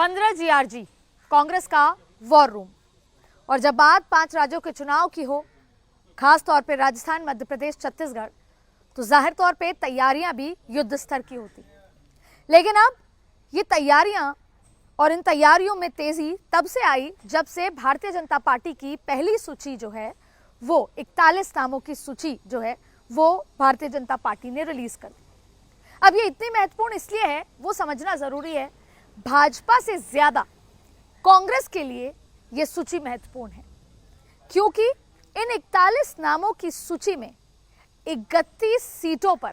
15 GRG Congress का war room. और जब बात 5 राज्यों के चुनाव की हो, खास तौर पे राजस्थान, मध्य प्रदेश, छत्तीसगढ़, तो जाहिर तौर पे तैयारियां भी युद्ध स्तर की होती। लेकिन अब ये तैयारियां और इन तैयारियों में तेजी तब से आई जब से भारतीय जनता पार्टी की पहली सूची जो है वो 41 नामों की सूची जो है वो भारतीय जनता पार्टी ने रिलीज कर दी। अब ये इतनी महत्वपूर्ण इसलिए है, वो समझना जरूरी है, भाजपा से ज्यादा कांग्रेस के लिए ये सूची महत्वपूर्ण है, क्योंकि इन 41 नामों की सूची में 31 सीटों पर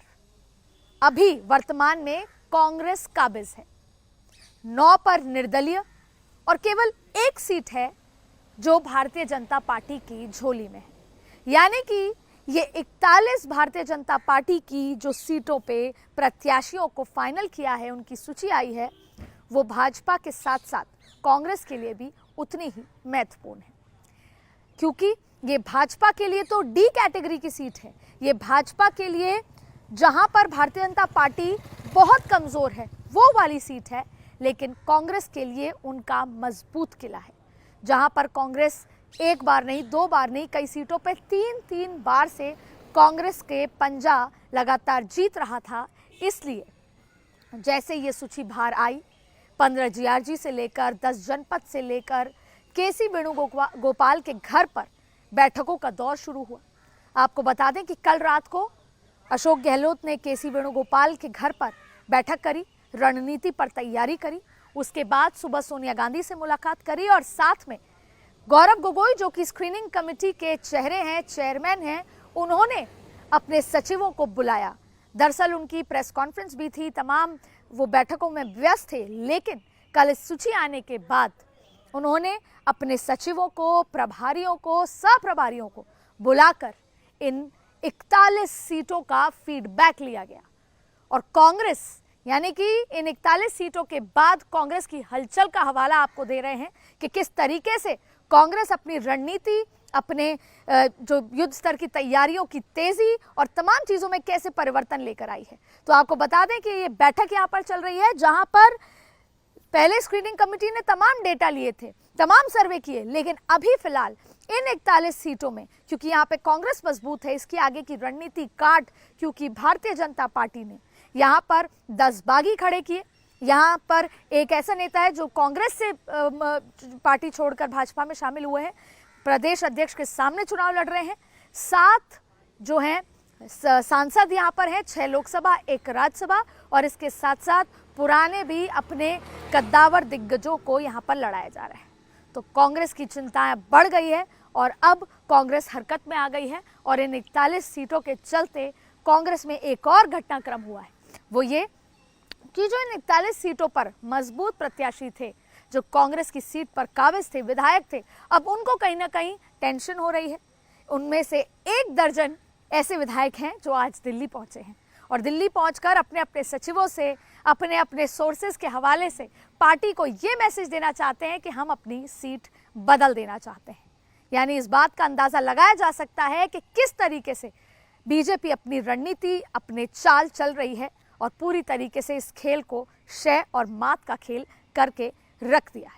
अभी वर्तमान में कांग्रेस काबिज है, 9 पर निर्दलीय और केवल 1 सीट है जो भारतीय जनता पार्टी की झोली में है। यानी कि ये 41 भारतीय जनता पार्टी की जो सीटों पे प्रत्याशियों को फाइनल किया है, उनकी सूची आई है, वो भाजपा के साथ साथ कांग्रेस के लिए भी उतनी ही महत्वपूर्ण है, क्योंकि ये भाजपा के लिए तो डी कैटेगरी की सीट है। ये भाजपा के लिए जहां पर भारतीय जनता पार्टी बहुत कमजोर है वो वाली सीट है, लेकिन कांग्रेस के लिए उनका मजबूत किला है, जहां पर कांग्रेस एक बार नहीं, 2 बार नहीं, कई सीटों पे 3 बार से कांग्रेस के पंजा लगातार जीत रहा था। इसलिए जैसे ये सूची बाहर आई, 15 जीआरजी से लेकर 10 जनपद से लेकर केसी वेणुगोपाल के घर पर बैठकों का दौर शुरू हुआ। आपको बता दें कि कल रात को अशोक गहलोत ने केसी वेणुगोपाल के घर पर बैठक करी, रणनीति पर तैयारी करी। उसके बाद सुबह सोनिया गांधी से मुलाकात करी और साथ में गौरव गोगोई, जो कि स्क्रीनिंग कमेटी के चेहरे हैं, चेयरमैन हैं, उन्होंने अपने सचिवों को बुलाया। दरअसल उनकी प्रेस कॉन्फ्रेंस भी थी, तमाम वो बैठकों में व्यस्त थे, लेकिन कल इस सूची आने के बाद उन्होंने अपने सचिवों को, प्रभारियों को, सहप्रभारियों को बुलाकर इन 41 सीटों का फीडबैक लिया गया। और कांग्रेस, यानी कि इन 41 सीटों के बाद कांग्रेस की हलचल का हवाला आपको दे रहे हैं कि किस तरीके से कांग्रेस अपनी रणनीति, अपने जो युद्ध स्तर की तैयारियों की तेजी और तमाम चीजों में कैसे परिवर्तन लेकर आई है। तो आपको बता दें कि ये बैठक यहां पर चल रही है, जहां पर पहले स्क्रीनिंग कमेटी ने तमाम डेटा लिए थे, तमाम सर्वे किए, लेकिन अभी फिलहाल इन 41 सीटों में, क्योंकि यहाँ पे कांग्रेस मजबूत है, इसकी आगे की रणनीति काट, क्योंकि भारतीय जनता पार्टी ने यहाँ पर 10 बागी खड़े किए। यहाँ पर एक ऐसा नेता है जो कांग्रेस से पार्टी छोड़कर भाजपा में शामिल हुए हैं, प्रदेश अध्यक्ष के सामने चुनाव लड़ रहे हैं। 7 जो हैं सांसद यहाँ पर हैं, 6 लोकसभा, 1 राज्यसभा, और इसके साथ साथ पुराने भी अपने कद्दावर दिग्गजों को यहाँ पर लड़ाया जा रहा है। तो कांग्रेस की चिंताएं बढ़ गई है और अब कांग्रेस हरकत में आ गई है। और इन 41 सीटों के चलते कांग्रेस में एक और घटनाक्रम हुआ है, वो ये कि जो इन 41 सीटों पर मजबूत प्रत्याशी थे, जो कांग्रेस की सीट पर काबिज थे, विधायक थे, अब उनको कहीं ना कहीं टेंशन हो रही है। उनमें से 1 दर्जन ऐसे विधायक हैं जो आज दिल्ली पहुंचे हैं और दिल्ली पहुंचकर अपने अपने सचिवों से, अपने अपने सोर्सेज के हवाले से पार्टी को ये मैसेज देना चाहते हैं कि हम अपनी सीट बदल देना चाहते हैं। यानी इस बात का अंदाजा लगाया जा सकता है कि किस तरीके से बीजेपी अपनी रणनीति, अपने चाल चल रही है और पूरी तरीके से इस खेल को शय और मात का खेल करके रख दिया है।